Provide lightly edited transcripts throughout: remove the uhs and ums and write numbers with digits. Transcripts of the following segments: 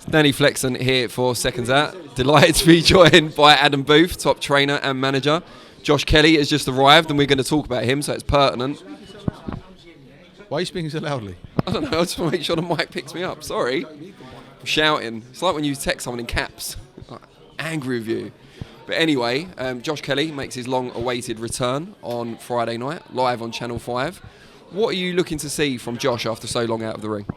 Danny Flexon here for Seconds Out. Delighted to be joined by Adam Booth, top trainer and manager. Josh Kelly has just arrived and we're going to talk about him, so it's pertinent. Why are you speaking so loudly? I don't know, I just want to make sure the mic picks me up. Sorry. I'm shouting. It's like when you text someone in caps. Like, angry with you. But anyway, Josh Kelly makes his long-awaited return on Friday night, live on Channel 5. What are you looking to see from Josh after so long out of the ring?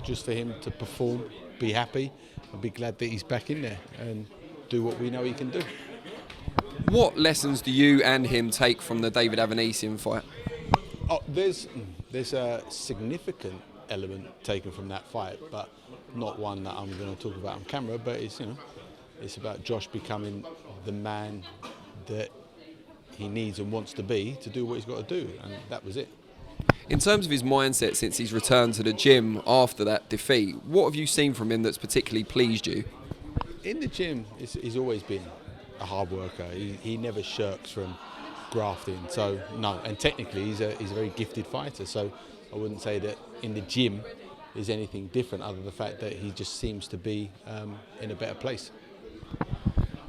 Just for him to perform, be happy, and be glad that he's back in there and do what we know he can do. What lessons do you and him take from the David Avanesian fight? Oh, there's a significant element taken from that fight, but not one that I'm going to talk about on camera. But it's about Josh becoming the man that he needs and wants to be to do what he's got to do, and that was it. In terms of his mindset since he's returned to the gym after that defeat, what have you seen from him that's particularly pleased you? In the gym, he's always been a hard worker. He never shirks from grafting. So no, and technically he's a very gifted fighter. So I wouldn't say that in the gym is anything different, other than the fact that he just seems to be in a better place.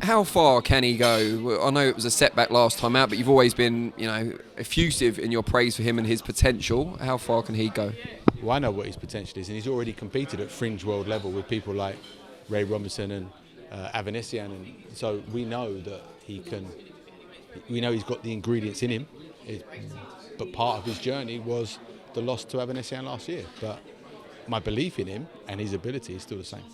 How far can he go? I know it was a setback last time out, but you've always been, effusive in your praise for him and his potential. How far can he go? Well, I know what his potential is, and he's already competed at fringe world level with people like Ray Robinson and Avanesian, and so we know that he can. We know he's got the ingredients in him, but part of his journey was the loss to Avanesian last year. But my belief in him and his ability is still the same.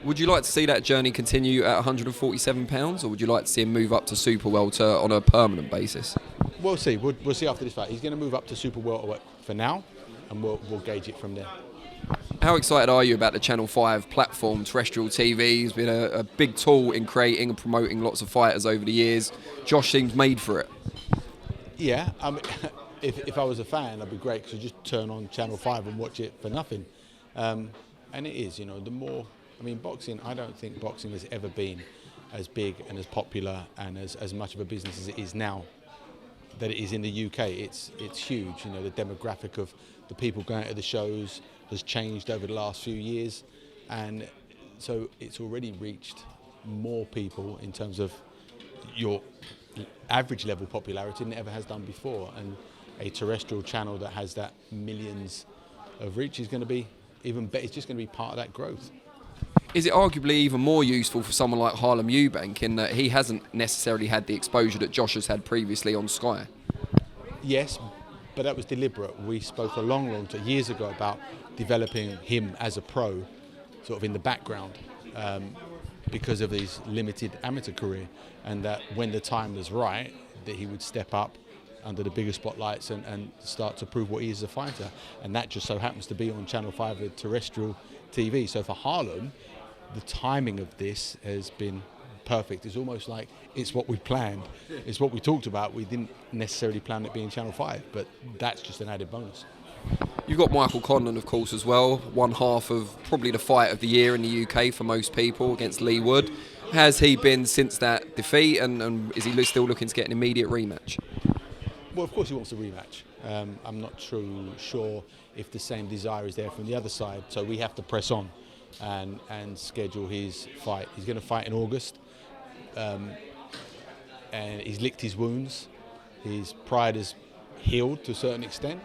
Would you like to see that journey continue at 147 pounds, or would you like to see him move up to super welter on a permanent basis? We'll see. We'll see after this fight. He's going to move up to super welter for now, and we'll gauge it from there. How excited are you about the Channel 5 platform? Terrestrial TV has been a big tool in creating and promoting lots of fighters over the years. Josh seems made for it. Yeah, if I was a fan, that'd be great, because you just turn on Channel 5 and watch it for nothing. And it is, the more... boxing, I don't think boxing has ever been as big and as popular and as much of a business as it is now, that it is in the UK. It's huge. The demographic of the people going to the shows has changed over the last few years, and so it's already reached more people in terms of your average level popularity than it ever has done before. And a terrestrial channel that has that millions of reach is going to be even better. It's just going to be part of that growth. Is it arguably even more useful for someone like Harlem Eubank in that he hasn't necessarily had the exposure that Josh has had previously on Sky? Yes, but that was deliberate. We spoke a long years ago about developing him as a pro, sort of in the background, because of his limited amateur career, and that when the time was right, that he would step up under the bigger spotlights and start to prove what he is as a fighter. And that just so happens to be on Channel 5 with Terrestrial TV. So for Harlem, the timing of this has been perfect. It's almost like it's what we planned. It's what we talked about. We didn't necessarily plan it being Channel 5, but that's just an added bonus. You've got Michael Conlan, of course, as well. One half of probably the fight of the year in the UK for most people against Lee Wood. Has he been since that defeat, and is he still looking to get an immediate rematch? Well, of course he wants a rematch. I'm not sure if the same desire is there from the other side, so we have to press on and schedule his fight. He's going to fight in August, and he's licked his wounds. His pride has healed to a certain extent,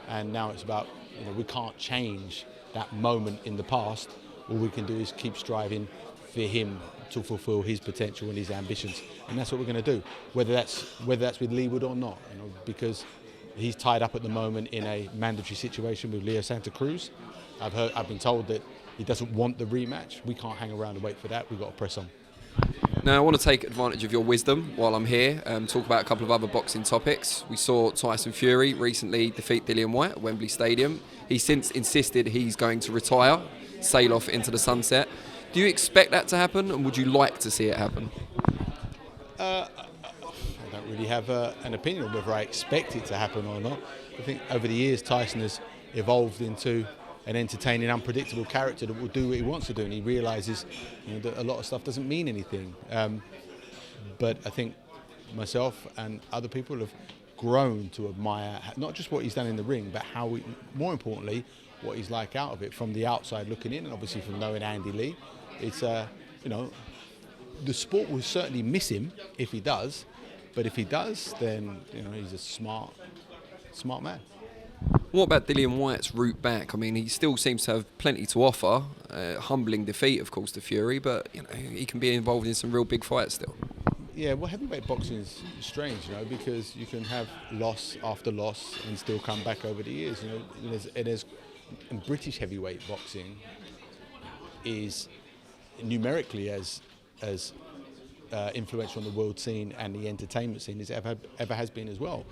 and now it's about, we can't change that moment in the past. All we can do is keep striving for him to fulfill his potential and his ambitions, and that's what we're going to do, whether that's with Lee Wood or not, because he's tied up at the moment in a mandatory situation with Leo Santa Cruz. I've been told that he doesn't want the rematch. We can't hang around and wait for that. We've got to press on. Now, I want to take advantage of your wisdom while I'm here and talk about a couple of other boxing topics. We saw Tyson Fury recently defeat Dillian Whyte at Wembley Stadium. He's since insisted he's going to retire, sail off into the sunset. Do you expect that to happen, and would you like to see it happen? I don't really have an opinion on whether I expect it to happen or not. I think over the years Tyson has evolved into an entertaining, unpredictable character that will do what he wants to do, and he realises that a lot of stuff doesn't mean anything. But I think myself and other people have grown to admire not just what he's done in the ring, but how, more importantly, what he's like out of it from the outside looking in, and obviously from knowing Andy Lee. It's you know, the sport will certainly miss him if he does, but if he does, then you know he's a smart man. What about Dillian Whyte's route back? I mean, he still seems to have plenty to offer. Humbling defeat, of course, to Fury, but you know he can be involved in some real big fights still. Yeah, well, heavyweight boxing is strange, you know, because you can have loss after loss and still come back over the years. You know, and British heavyweight boxing is numerically as influential on the world scene and the entertainment scene as ever has been as well.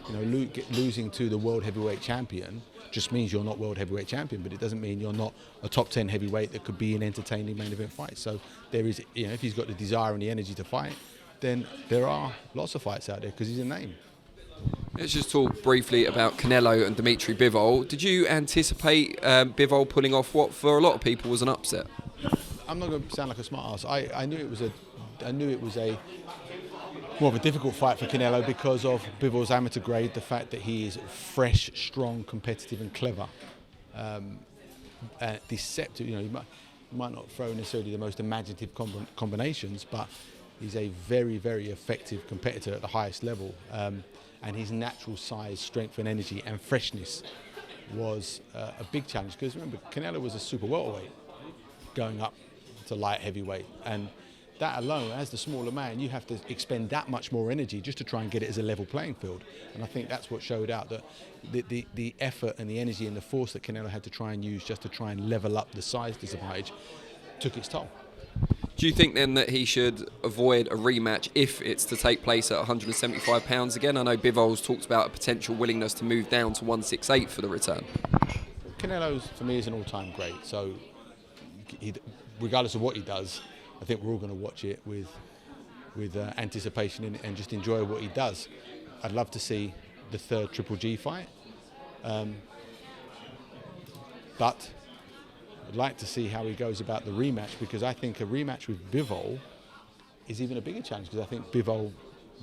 You know, losing to the world heavyweight champion just means you're not world heavyweight champion, but it doesn't mean you're not a top 10 heavyweight that could be an entertaining main event fight. So there is, you know, if he's got the desire and the energy to fight, then there are lots of fights out there because he's a name. Let's just talk briefly about Canelo and DMITRY BIVOL. Did you anticipate Bivol pulling off what for a lot of people was an upset? I'm not going to sound like a smart ass. I knew it was a more of a difficult fight for Canelo because of Bivol's amateur grade, the fact that he is fresh, strong, competitive and clever. Deceptive, you know, he might not throw necessarily the most imaginative combinations, but he's a very, very effective competitor at the highest level. And his natural size, strength and energy and freshness was a big challenge. Because remember, Canelo was a super welterweight going up to light heavyweight. And that alone, as the smaller man, you have to expend that much more energy just to try and get it as a level playing field. And I think that's what showed out, that the effort and the energy and the force that Canelo had to try and use just to try and level up the size disadvantage took its toll. Do you think then that he should avoid a rematch if it's to take place at 175 pounds again? I know Bivol's talked about a potential willingness to move down to 168 for the return. Canelo's, for me, is an all-time great. So, regardless of what he does, I think we're all going to watch it with anticipation and just enjoy what he does. I'd love to see the third Triple G fight, but I'd like to see how he goes about the rematch, because I think a rematch with Vivol is even a bigger challenge, because I think Vivol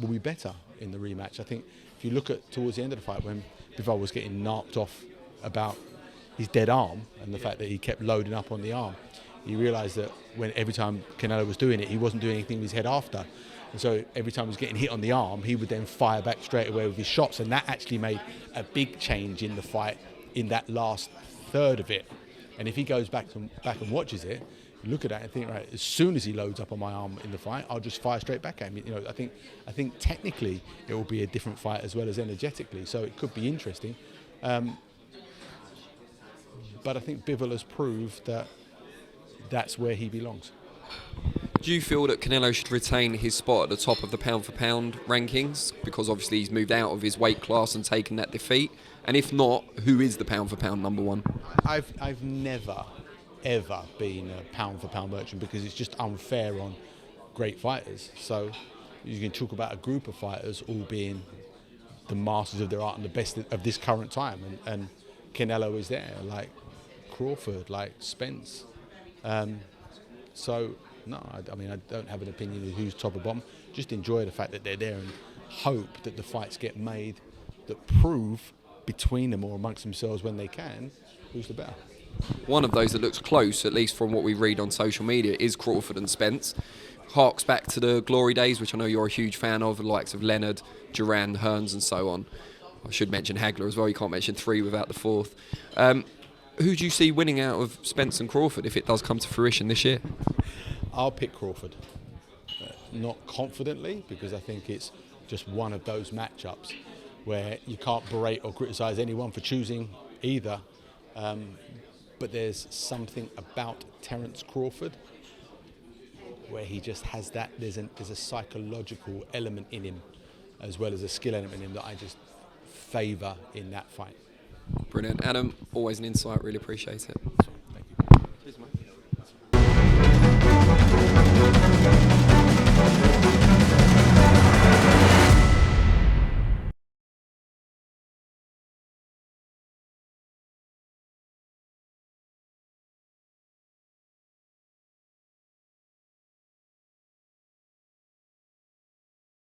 will be better in the rematch. I think if you look at towards the end of the fight when Vivol was getting narked off about his dead arm and the fact that he kept loading up on the arm, he realised that every time Canelo was doing it, he wasn't doing anything with his head after. And so every time he was getting hit on the arm, he would then fire back straight away with his shots, and that actually made a big change in the fight in that last third of it. And if he goes back and watches it, look at that and think, right, as soon as he loads up on my arm in the fight, I'll just fire straight back at him. You know, I think technically it will be a different fight as well as energetically, so it could be interesting. But I think Bivol has proved that that's where he belongs. Do you feel that Canelo should retain his spot at the top of the pound-for-pound rankings? Because obviously he's moved out of his weight class and taken that defeat. And if not, who is the pound-for-pound number one? I've never, ever been a pound-for-pound merchant, because it's just unfair on great fighters. So you can talk about a group of fighters all being the masters of their art and the best of this current time. And Canelo is there, like Crawford, like Spence. So, no, I mean, I don't have an opinion of who's top or bottom. Just enjoy the fact that they're there and hope that the fights get made that prove between them or amongst themselves when they can who's the better. One of those that looks close, at least from what we read on social media, is Crawford and Spence. Harks back to the glory days, which I know you're a huge fan of, the likes of Leonard, Duran, Hearns and so on. I should mention Hagler as well. You can't mention three without the fourth. Who do you see winning out of Spence and Crawford if it does come to fruition this year? I'll pick Crawford. Not confidently, because I think it's just one of those matchups where you can't berate or criticise anyone for choosing either. But there's something about Terence Crawford where he just has that. There's a psychological element in him as well as a skill element in him that I just favour in that fight. Brilliant. Adam, always an insight. Really appreciate it.